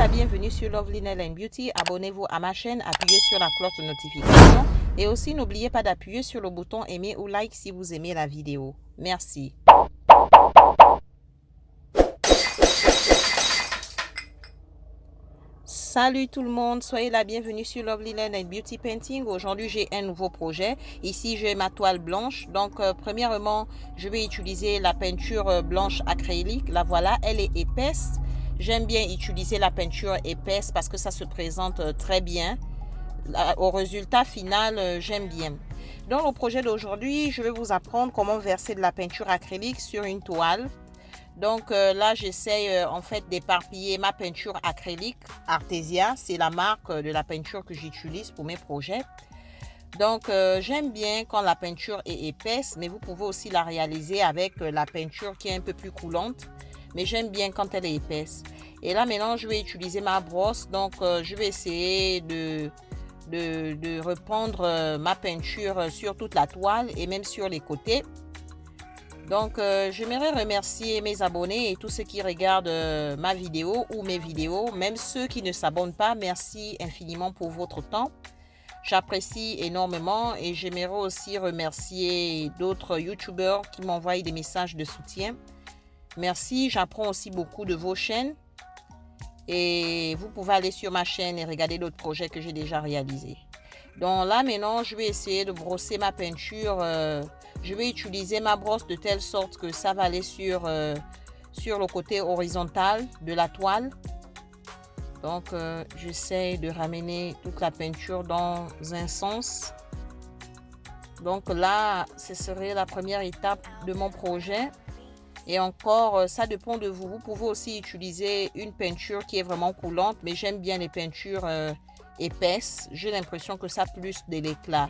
la bienvenue sur Love Lynelle and Beauty. Abonnez-vous à ma chaîne, appuyez sur la cloche de notification et aussi n'oubliez pas d'appuyer sur le bouton aimer ou like si vous aimez la vidéo. Merci. Salut tout le monde, soyez la bienvenue sur Love Lynelle and Beauty Painting. Aujourd'hui j'ai un nouveau projet. Ici j'ai ma toile blanche. Donc premièrement je vais utiliser la peinture blanche acrylique. La voilà, elle est épaisse. J'aime bien utiliser la peinture épaisse parce que ça se présente très bien. Au résultat final, j'aime bien. Dans le projet d'aujourd'hui, je vais vous apprendre comment verser de la peinture acrylique sur une toile. Donc là, j'essaye en fait d'éparpiller ma peinture acrylique Artesia. C'est la marque de la peinture que j'utilise pour mes projets. Donc j'aime bien quand la peinture est épaisse, mais vous pouvez aussi la réaliser avec la peinture qui est un peu plus coulante. Mais j'aime bien quand elle est épaisse. Et là maintenant, je vais utiliser ma brosse. Donc je vais essayer de reprendre ma peinture sur toute la toile et même sur les côtés. Donc j'aimerais remercier mes abonnés et tous ceux qui regardent ma vidéo ou mes vidéos, même ceux qui ne s'abonnent pas. Merci infiniment pour votre temps. J'apprécie énormément et j'aimerais aussi remercier d'autres youtubeurs qui m'envoient des messages de soutien. Merci, j'apprends aussi beaucoup de vos chaînes. Et vous pouvez aller sur ma chaîne et regarder d'autres projets que j'ai déjà réalisés. Donc là maintenant, je vais essayer de brosser ma peinture. Je vais utiliser ma brosse de telle sorte que ça va aller sur le côté horizontal de la toile. Donc j'essaie de ramener toute la peinture dans un sens. Donc là, ce serait la première étape de mon projet. Et encore, ça dépend de vous. Vous pouvez aussi utiliser une peinture qui est vraiment coulante, mais j'aime bien les peintures épaisses. J'ai l'impression que ça a plus de l'éclat.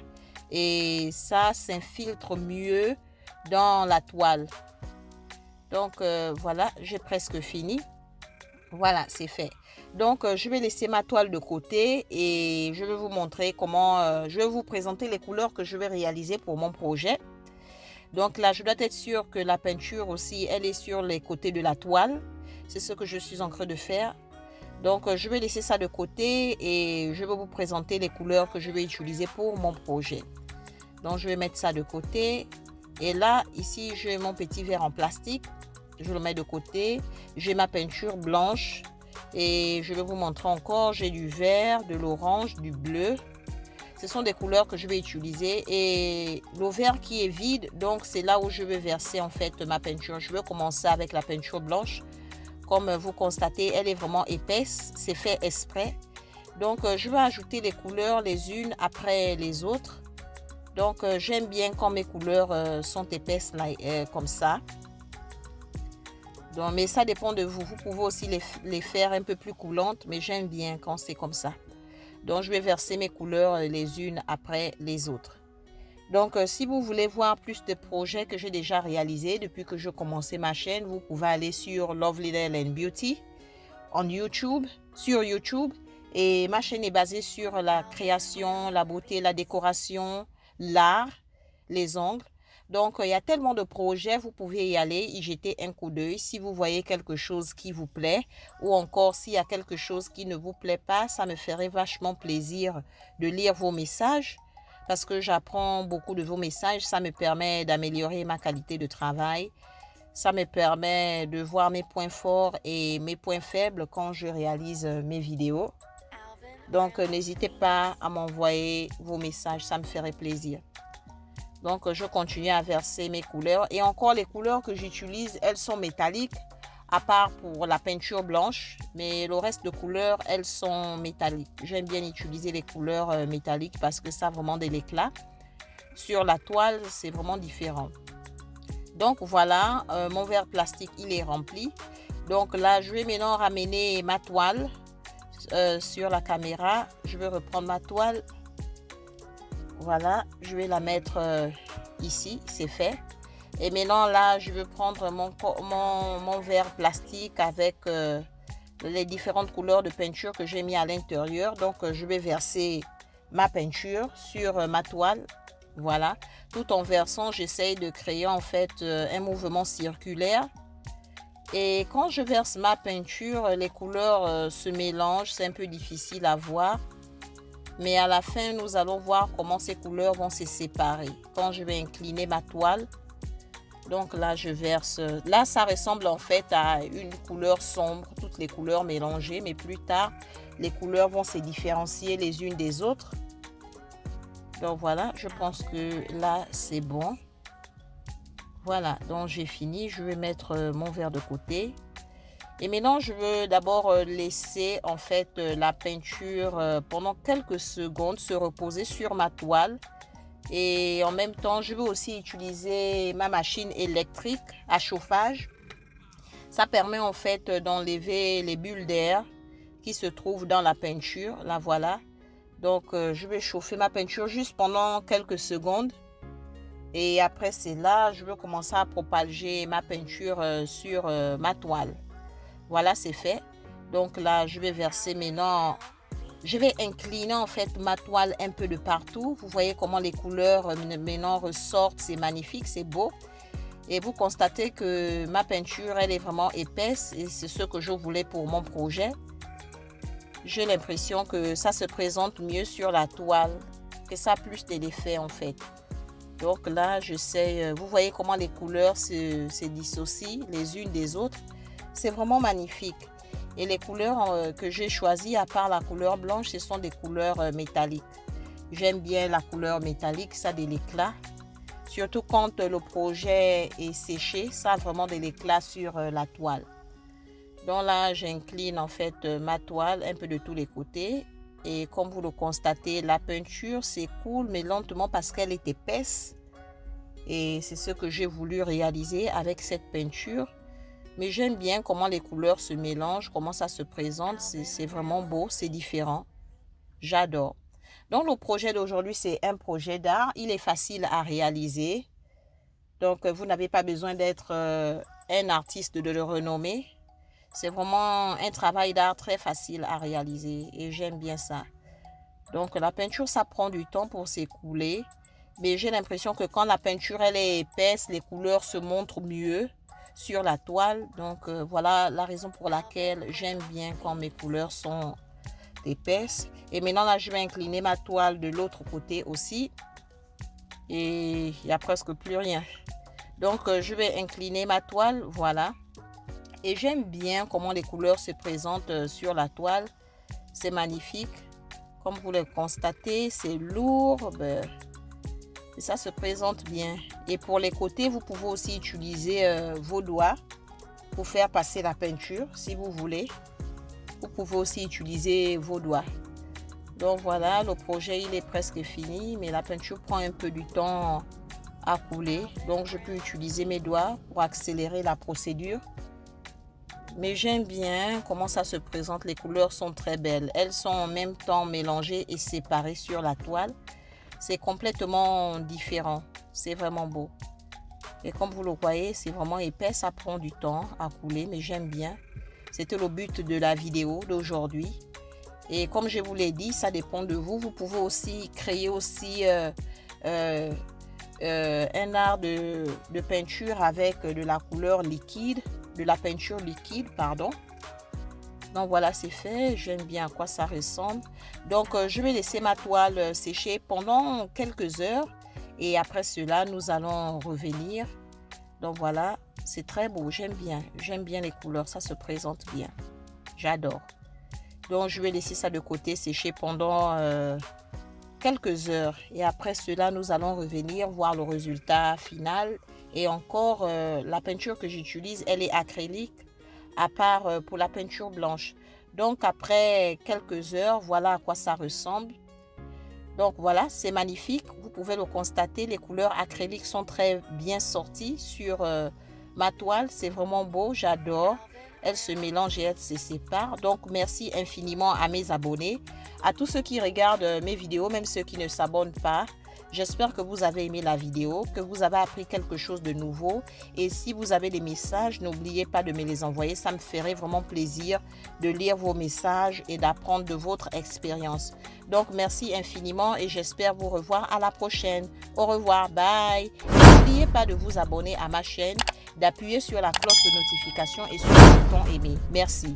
Et ça s'infiltre mieux dans la toile. Donc voilà, j'ai presque fini. Voilà, c'est fait. Donc je vais laisser ma toile de côté et je vais vous montrer comment, je vais vous présenter les couleurs que je vais réaliser pour mon projet. Donc là, je dois être sûre que la peinture aussi, elle est sur les côtés de la toile. C'est ce que je suis en train de faire. Donc, je vais laisser ça de côté et je vais vous présenter les couleurs que je vais utiliser pour mon projet. Donc, je vais mettre ça de côté. Et là, ici, j'ai mon petit verre en plastique. Je le mets de côté. J'ai ma peinture blanche. Et je vais vous montrer encore. J'ai du vert, de l'orange, du bleu. Ce sont des couleurs que je vais utiliser et le verre qui est vide, donc c'est là où je vais verser en fait ma peinture. Je vais commencer avec la peinture blanche. Comme vous constatez, elle est vraiment épaisse, c'est fait exprès. Donc je vais ajouter les couleurs les unes après les autres. Donc j'aime bien quand mes couleurs sont épaisses là, comme ça. Donc, mais ça dépend de vous. Vous pouvez aussi les faire un peu plus coulantes, mais j'aime bien quand c'est comme ça. Donc, je vais verser mes couleurs les unes après les autres. Donc, si vous voulez voir plus de projets que j'ai déjà réalisés depuis que je commençais ma chaîne, vous pouvez aller sur Love Lynelle and Beauty sur YouTube. Et ma chaîne est basée sur la création, la beauté, la décoration, l'art, les ongles. Donc, il y a tellement de projets, vous pouvez y aller, y jeter un coup d'œil. Si vous voyez quelque chose qui vous plaît ou encore s'il y a quelque chose qui ne vous plaît pas, ça me ferait vachement plaisir de lire vos messages parce que j'apprends beaucoup de vos messages. Ça me permet d'améliorer ma qualité de travail. Ça me permet de voir mes points forts et mes points faibles quand je réalise mes vidéos. Donc, n'hésitez pas à m'envoyer vos messages, ça me ferait plaisir. Donc, je continue à verser mes couleurs. Et encore, les couleurs que j'utilise, elles sont métalliques, à part pour la peinture blanche. Mais le reste de couleurs, elles sont métalliques. J'aime bien utiliser les couleurs métalliques parce que ça a vraiment de l'éclat. Sur la toile, c'est vraiment différent. Donc, voilà, mon verre plastique, il est rempli. Donc là, je vais maintenant ramener ma toile sur la caméra. Je vais reprendre ma toile. Voilà, je vais la mettre ici, c'est fait. Et maintenant là, je vais prendre mon verre plastique avec les différentes couleurs de peinture que j'ai mis à l'intérieur. Donc, je vais verser ma peinture sur ma toile. Voilà, tout en versant, j'essaye de créer en fait un mouvement circulaire Et quand je verse ma peinture, les couleurs se mélangent, c'est un peu difficile à voir. Mais à la fin, nous allons voir comment ces couleurs vont se séparer. Quand je vais incliner ma toile, donc là, je verse. Là, ça ressemble en fait à une couleur sombre, toutes les couleurs mélangées. Mais plus tard, les couleurs vont se différencier les unes des autres. Donc voilà, je pense que là, c'est bon. Voilà, donc j'ai fini. Je vais mettre mon verre de côté. Et maintenant, je veux d'abord laisser en fait la peinture pendant quelques secondes se reposer sur ma toile. Et en même temps, je veux aussi utiliser ma machine électrique à chauffage. Ça permet en fait d'enlever les bulles d'air qui se trouvent dans la peinture. Là, voilà. Donc, je vais chauffer ma peinture juste pendant quelques secondes. Et après cela, je veux commencer à propager ma peinture sur ma toile. Voilà, c'est fait. Donc là, je vais verser maintenant. Je vais incliner en fait ma toile un peu de partout. Vous voyez comment les couleurs maintenant ressortent. C'est magnifique, c'est beau. Et vous constatez que ma peinture, elle est vraiment épaisse. Et c'est ce que je voulais pour mon projet. J'ai l'impression que ça se présente mieux sur la toile. Que ça a plus de l'effet en fait. Donc là, j'essaie. Vous voyez comment les couleurs se dissocient les unes des autres. C'est vraiment magnifique. Et les couleurs que j'ai choisies, à part la couleur blanche, ce sont des couleurs métalliques. J'aime bien la couleur métallique, ça a de l'éclat. Surtout quand le projet est séché, ça a vraiment de l'éclat sur la toile. Donc là, j'incline en fait ma toile un peu de tous les côtés. Et comme vous le constatez, la peinture s'écoule, mais lentement parce qu'elle est épaisse. Et c'est ce que j'ai voulu réaliser avec cette peinture. Mais j'aime bien comment les couleurs se mélangent, comment ça se présente. C'est vraiment beau, c'est différent. J'adore. Donc, le projet d'aujourd'hui, c'est un projet d'art. Il est facile à réaliser. Donc, vous n'avez pas besoin d'être un artiste de le renommer. C'est vraiment un travail d'art très facile à réaliser et j'aime bien ça. Donc, la peinture, ça prend du temps pour s'écouler. Mais j'ai l'impression que quand la peinture, elle est épaisse, les couleurs se montrent mieux sur la toile. Donc voilà la raison pour laquelle j'aime bien quand mes couleurs sont épaisses. Et maintenant là, je vais incliner ma toile de l'autre côté aussi. Et il n'y a presque plus rien. Donc je vais incliner ma toile, voilà. Et j'aime bien comment les couleurs se présentent sur la toile. C'est magnifique. Comme vous le constatez, c'est lourd. Et ça se présente bien. Et pour les côtés, vous pouvez aussi utiliser vos doigts pour faire passer la peinture, si vous voulez. Vous pouvez aussi utiliser vos doigts. Donc voilà, le projet, il est presque fini, mais la peinture prend un peu du temps à couler. Donc je peux utiliser mes doigts pour accélérer la procédure. Mais j'aime bien comment ça se présente. Les couleurs sont très belles. Elles sont en même temps mélangées et séparées sur la toile. C'est complètement différent. C'est vraiment beau. Et comme vous le voyez, c'est vraiment épais. Ça prend du temps à couler, mais j'aime bien. C'était le but de la vidéo d'aujourd'hui. Et comme je vous l'ai dit, ça dépend de vous. Vous pouvez aussi créer aussi un art de peinture avec de la couleur liquide, de la peinture liquide, pardon. Donc voilà, c'est fait. J'aime bien à quoi ça ressemble. Donc je vais laisser ma toile sécher pendant quelques heures. Et après cela, nous allons revenir. Donc voilà, c'est très beau. J'aime bien. J'aime bien les couleurs. Ça se présente bien. J'adore. Donc je vais laisser ça de côté sécher pendant quelques heures. Et après cela, nous allons revenir voir le résultat final. Et encore, la peinture que j'utilise, elle est acrylique. À part pour la peinture blanche. Donc après quelques heures, voilà à quoi ça ressemble. Donc voilà, c'est magnifique. Vous pouvez le constater, les couleurs acryliques sont très bien sorties sur ma toile. C'est vraiment beau, j'adore. Elles se mélangent et elles se séparent. Donc merci infiniment à mes abonnés, à tous ceux qui regardent mes vidéos, même ceux qui ne s'abonnent pas. J'espère que vous avez aimé la vidéo, que vous avez appris quelque chose de nouveau. Et si vous avez des messages, n'oubliez pas de me les envoyer. Ça me ferait vraiment plaisir de lire vos messages et d'apprendre de votre expérience. Donc, merci infiniment et j'espère vous revoir à la prochaine. Au revoir, bye. N'oubliez pas de vous abonner à ma chaîne d'appuyer sur la cloche de notification et sur le bouton aimer. Merci.